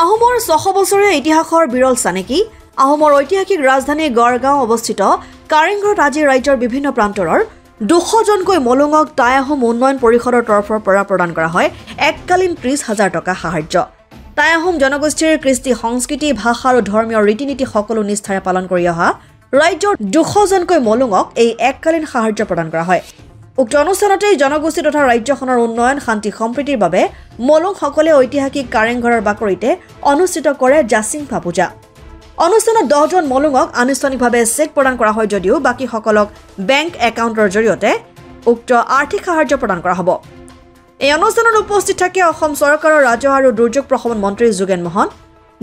আহোমৰ 600 বছৰীয়া ইতিহাসৰ বিৰল চানেকি আহোমৰ ঐতিহাসিক ৰাজধানী গড়গাঁও অৱস্থিত কাৰেংঘৰত আজি ৰাজ্যৰ বিভিন্ন প্ৰান্তৰৰ 200 জনকৈ মলুঙক টাই আহোম উন্নয়ন পৰিষদৰ তৰফৰ পৰা প্ৰদান কৰা হয় এককালীন 30,000 টকা সাহায্য। টাই আহোম জনগোষ্ঠীৰ কৃষ্টি সংস্কৃতি ভাষা আৰু ধৰ্মীয় ৰীতি-নীতি সকলো নিষ্ঠাৰে পালন কৰি অহা ৰাজ্যৰ 200 জনকৈ মলুঙক এই এককালীন সাহায্য প্ৰদান কৰা হয়। উক্ত অনুষ্ঠানতে জনগোষ্ঠী তথা ৰাজ্যখনৰ উন্নয়ন শান্তি সম্প্ৰীতিৰ বাবে মলুংসকলে ঐতিহাসিক কাৰেংঘৰৰ বাকৰিতে অনুষ্ঠিত কৰে জাচিংফা পূজা। অনুষ্ঠানত 10 জন মলুঙক আনুষ্ঠানিকভাৱে চেক প্ৰদান কৰা হয় যদিও বাকীসকলক বেংক একাউণ্টৰ জৰিয়তে উক্ত আৰ্থিক সাহায্য প্ৰদান কৰা হ'ব। এই অনুষ্ঠানত উপস্থিত থাকে অসম চৰকাৰৰ ৰাজহ আৰু দুৰ্যোগ প্ৰশমন মন্ত্ৰী যোগেন মহন,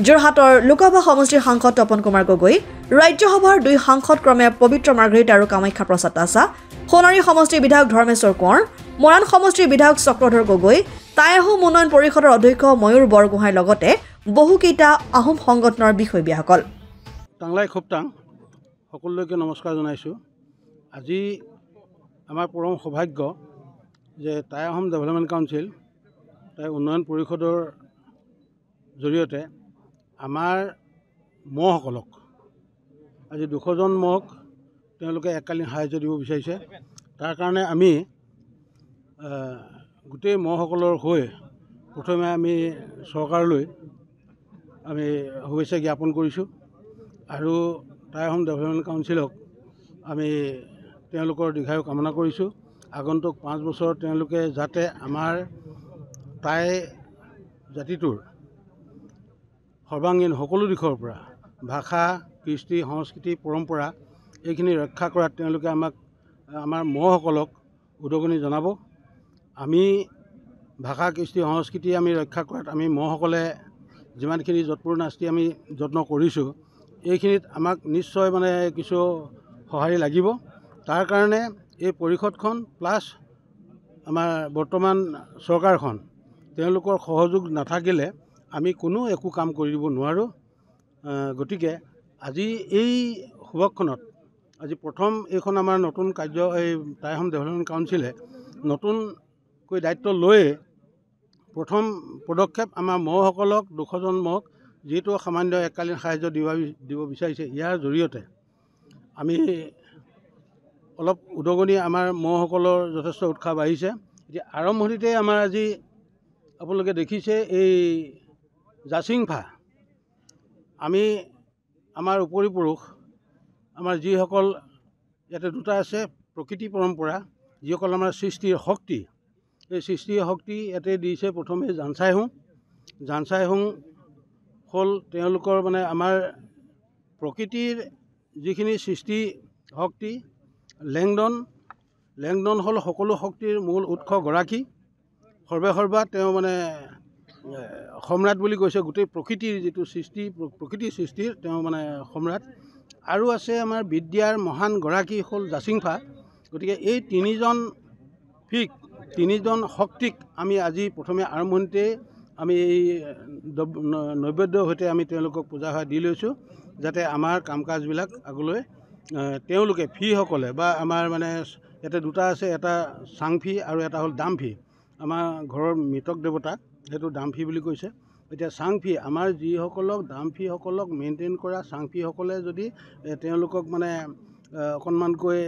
যোৰহাটৰ লোকসভা সমষ্টিৰ সাংসদ তপন কুমাৰ গগৈ, ৰাজ্যসভাৰ 2 সাংসদ ক্ৰমে পবিত্ৰ মাৰ্ঘৰিট আৰু কামাখ্যা প্ৰসাদ তাছা, সোণাৰী সমষ্টিৰ বিধায়ক ধৰ্মেশ্বৰ কোঁৱৰ, মৰাণ সমষ্টিৰ বিধায়ক চক্ৰধৰ গগৈ, টাই আহোম উন্নয়ন পৰিষদৰ অধ্যক্ষ ময়ূৰ বৰগোহাঁইৰ লগতে বহুকেইটা আহোম সংগঠনৰ বিষয়ববীয়াসকল। টাংলাই খুবটাং সকলোকে নমস্কাৰ জনাইছোঁ। আজি আমাৰ পৰম সৌভাগ্য যে টাই আহোম ডেভেলপমেণ্ট কাউন্সিল টাই উন্নয়ন পৰিষদৰ জৰিয়তে আমাৰ মহসকলক আজি 200 জন মহক তেওঁলোকে এককালীন সাহায্য দিব বিচাৰিছে। তাৰ কাৰণে আমি গোটেই মহসকলৰ হৈ প্ৰথমে আমি চৰকাৰলৈ আমি শুভেচ্ছা জ্ঞাপন কৰিছোঁ আৰু টাই আহোম ডেভেলপমেণ্ট কাউন্সিলক আমি তেওঁলোকৰ দীৰ্ঘায়ু কামনা কৰিছোঁ। আগন্তুক 5 বছৰ তেওঁলোকে যাতে আমাৰ টাই জাতিটোৰ সৰ্বাংগীন সকলো দিশৰ পৰা ভাষা, কৃষ্টি, সংস্কৃতি, পৰম্পৰা এইখিনি ৰক্ষা কৰাত তেওঁলোকে আমাৰ মহসকলক উদগনি জনাব। আমি ভাষা, কৃষ্টি, সংস্কৃতি আমি ৰক্ষা কৰাত আমি মহসকলে যিমানখিনি যৎপৰোনাস্তি নাস্তি আমি যত্ন কৰিছোঁ এইখিনিত আমাক নিশ্চয় কিছু সঁহাৰি লাগিব। তাৰ কাৰণে এই পৰিষদখন প্লাছ আমাৰ বৰ্তমান চৰকাৰখন তেওঁলোকৰ সহযোগ নাথাকিলে আমি একো কাম কৰি দিব নোৱাৰোঁ। গতিকে আজি এই সভাখনত আজি প্ৰথম এইখন আমাৰ নতুন এই টাই আহোম ডেভেলপমেণ্ট কাউন্সিলে নতুনকৈ দায়িত্ব লৈ প্ৰথম পদক্ষেপ আমাৰ মহসকলক 200 জন মহক যিটো সামান্য এককালীন সাহায্য দিব বিচাৰিছে, ইয়াৰ জৰিয়তে আমি অলপ উদগনি আমাৰ মহসকলৰ যথেষ্ট উৎসাহ বাঢ়িছে। এতিয়া আৰম্ভণিতে আমাৰ আজি আপোনালোকে দেখিছে এই জাচিংফা আমি আমাৰ উপৰি পুৰুষ আমাৰ যিসকল ইয়াতে দুটা আছে প্ৰকৃতি পৰম্পৰা, যিসকল আমাৰ সৃষ্টিৰ শক্তি, এই সৃষ্টিৰ শক্তি ইয়াতে দিছে। প্ৰথমে জানচাইহোং হ'ল তেওঁলোকৰ আমাৰ প্ৰকৃতিৰ যিখিনি সৃষ্টি শক্তি। লেংডন হ'ল সকলো শক্তিৰ মূল উৎস গৰাকী, সৰ্বেসৰ্বা তেওঁ সম্ৰাট বুলি কৈছে। গোটেই প্ৰকৃতিৰ যিটো সৃষ্টি, প্ৰকৃতিৰ সৃষ্টিৰ তেওঁ সম্ৰাট। আৰু আছে আমাৰ বিদ্যাৰ মহান গৰাকী হ'ল জাচিংফা। গতিকে এই 3জন শক্তিক আমি আজি প্ৰথমে আৰম্ভণিতে আমি এই নৈবেদ্যৰ সৈতে আমি তেওঁলোকক পূজা সেৱা দি লৈছোঁ, যাতে আমাৰ কাম কাজবিলাক আগলৈ তেওঁলোকে ফিসকলে বা আমাৰ ইয়াতে দুটা আছে, এটা চাংফি আৰু এটা হ'ল দামফি। আমাৰ ঘৰৰ মৃতক দেৱতা সেইটো দামফি বুলি কৈছে। এতিয়া চাংফি আমাৰ যিসকলক দামফিসকলক মেইনটেইন কৰা চাংফিসকলে যদি তেওঁলোকক অকণমানকৈ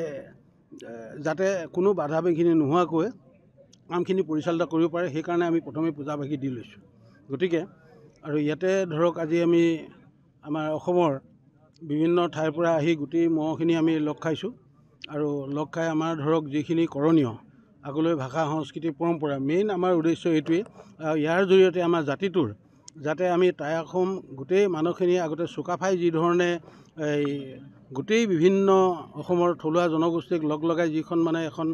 যাতে কোনো বাধা বিঘিনি নোহোৱাকৈ কামখিনি পৰিচালিত কৰিব পাৰে, সেইকাৰণে আমি প্ৰথমে পূজা ভাগি দি লৈছোঁ। গতিকে আৰু ইয়াতে ধৰক আজি আমি আমাৰ অসমৰ বিভিন্ন ঠাইৰ পৰা আহি গোটেই মহখিনি আমি লগ খাইছোঁ আৰু লগ খাই আমাৰ ধৰক যিখিনি কৰণীয় আগলৈ ভাষা, সংস্কৃতি, পৰম্পৰা মেইন আমাৰ উদ্দেশ্য এইটোৱেই। আৰু ইয়াৰ জৰিয়তে আমাৰ জাতিটোৰ যাতে আমি টাই আহোম গোটেই মানুহখিনি আগতে চুকাফাই যিধৰণে এই গোটেই বিভিন্ন অসমৰ থলুৱা জনগোষ্ঠীক লগ লগাই যিখন এখন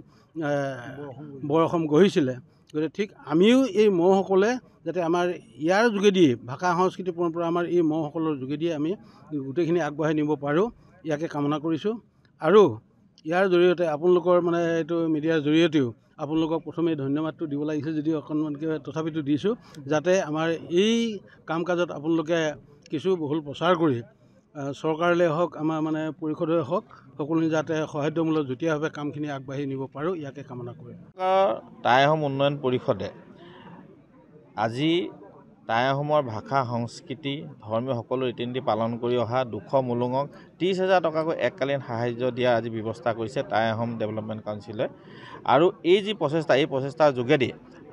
বৰ অসম গঢ়িছিলে, গতিকে ঠিক আমিও এই মহসকলে যাতে আমাৰ ইয়াৰ যোগেদিয়ে ভাষা, সংস্কৃতি, পৰম্পৰা আমাৰ এই মহসকলৰ যোগেদিয়ে আমি গোটেইখিনি আগবঢ়াই নিব পাৰোঁ, ইয়াকে কামনা কৰিছোঁ। আৰু ইয়াৰ জৰিয়তে আপোনালোকৰ এইটো মিডিয়াৰ জৰিয়তেও আপোনালোকক প্ৰথমে ধন্যবাদটো দিব লাগিছে যদিও অকণমানকৈ তথাপিতো দিছোঁ, যাতে আমাৰ এই কাম কাজত আপোনালোকে কিছু বহুল প্ৰচাৰ কৰি চৰকাৰলৈ হওক আমাৰ পৰিষদে হওক সকলোৱে যাতে সহায়মূলক যুটীয়াভাৱে কামখিনি আগবাঢ়ি নিব পাৰোঁ, ইয়াকে কামনা কৰোঁ। টাই আহোম উন্নয়ন পৰিষদে আজি টাই আহোমৰ ভাষা সংস্কৃতি ধৰ্মীয় সকলো ৰীতি নীতি পালন কৰি অহা 200 মোলঙক 30,000 টকাকৈ এককালীন সাহায্য দিয়া আজি ব্যৱস্থা কৰিছে টাই আহোম ডেভেলপমেণ্ট কাউন্সিলে। আৰু এই যি প্ৰচেষ্টা এই প্ৰচেষ্টাৰ যোগেদি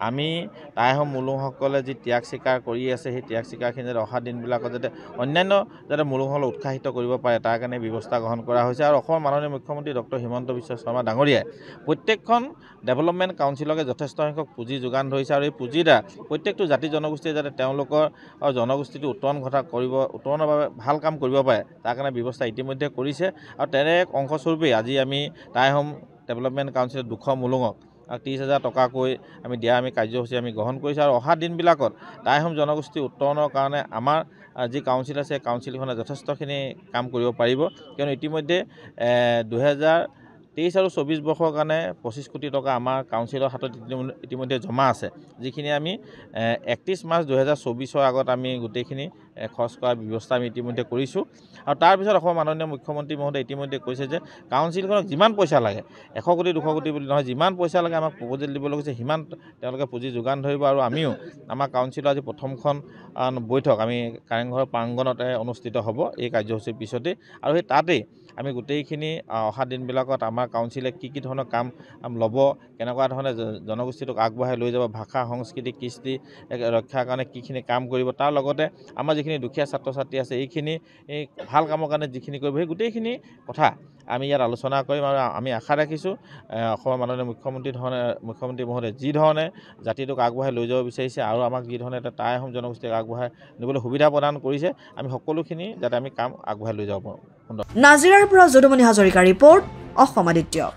আমি টাই আহোম মোলঙসকলে যি ত্যাগ স্বীকাৰ কৰি আছে সেই ত্যাগ স্বীকাৰখিনি যাতে অহা দিনবিলাকত যাতে অন্যান্য যাতে মোলঙসকলক উৎসাহিত কৰিব পাৰে তাৰ কাৰণে ব্যৱস্থা গ্ৰহণ কৰা হৈছে। আৰু অসমৰ মাননীয় মুখ্যমন্ত্ৰী ডক্টৰ হিমন্ত বিশ্ব শৰ্মা ডাঙৰীয়াই প্ৰত্যেকখন ডেভেলপমেণ্ট কাউন্সিলকে যথেষ্ট সংখ্যক পুঁজি যোগান ধৰিছে। আৰু এই পুঁজিৰ দ্বাৰা প্ৰত্যেকটো জাতি জনগোষ্ঠীয়ে যাতে তেওঁলোকৰ জনগোষ্ঠীটো উত্তৰণৰ বাবে ভাল কাম কৰিব পাৰে তাৰ কাৰণে ব্যৱস্থা ইতিমধ্যে কৰিছে। আৰু তেনে এক অংশস্বৰূপেই আজি আমি টাই আহোম ডেভেলপমেণ্ট কাউন্সিলত 200 মোলঙক 30,000 টকাকৈ আমি দিয়া কাৰ্যসূচী আমি গ্ৰহণ কৰিছোঁ। আৰু অহা দিনবিলাকত টাই আহোম জনগোষ্ঠীৰ উত্তৰণৰ কাৰণে আমাৰ যি কাউন্সিল আছে কাউন্সিলখনে যথেষ্টখিনি কাম কৰিব পাৰিব। কিয়নো ইতিমধ্যে 2023 আৰু 24 বৰ্ষৰ কাৰণে 25 কোটি টকা আমাৰ কাউন্সিলৰ হাতত ইতিমধ্যে জমা আছে, যিখিনি আমি 31 মাৰ্চ 2024 আগত আমি গোটেইখিনি খৰচ কৰাৰ ব্যৱস্থা আমি ইতিমধ্যে কৰিছোঁ। আৰু তাৰপিছত অসমৰ মাননীয় মুখ্যমন্ত্ৰী মহোদয়ে ইতিমধ্যে কৈছে যে কাউন্সিলখনক যিমান পইচা লাগে 100 কোটি 200 কোটি বুলি নহয়, যিমান পইচা লাগে আমাক প্ৰপ'জেল দিবলৈ কৈছে সিমান তেওঁলোকে পুঁজি যোগান ধৰিব। আৰু আমিও আমাৰ কাউন্সিলৰ আজি প্ৰথমখন বৈঠক আমি কাৰেংঘৰ প্ৰাংগণতে অনুষ্ঠিত হ'ব এই কাৰ্যসূচীৰ পিছতেই। আৰু সেই তাতেই আমি গোটেইখিনি অহা দিনবিলাকত আমাৰ কাউন্সিলে কি ধৰণৰ কাম ল'ব, কেনেকুৱা ধৰণে জনগোষ্ঠীটোক আগবঢ়াই লৈ যাব, ভাষা সংস্কৃতি কৃষ্টি ৰক্ষাৰ কাৰণে কিখিনি কাম কৰিব, তাৰ লগতে আমাৰ যিখিনি দুখীয়া ছাত্ৰ ছাত্ৰী আছে এইখিনি ভাল কামৰ কাৰণে যিখিনি কৰিব সেই গোটেইখিনি কথা আমি ইয়াত আলোচনা কৰিম। আৰু আমি আশা ৰাখিছোঁ অসমৰ মাননীয় মুখ্যমন্ত্ৰী মহোদয়ে যি ধৰণে জাতিটোক আগবঢ়াই লৈ যাব বিচাৰিছে আৰু আমাক যি ধৰণে এটা টাই আহোম জনগোষ্ঠীক আগবঢ়াই নিবলৈ সুবিধা প্ৰদান কৰিছে আমি সকলোখিনি যাতে আমি কাম আগবঢ়াই লৈ যাব পাৰোঁ। নাজিৰাৰ পৰা যদুমণি হাজৰিকা ৰিপৰ্ট, অসম আদিত্য।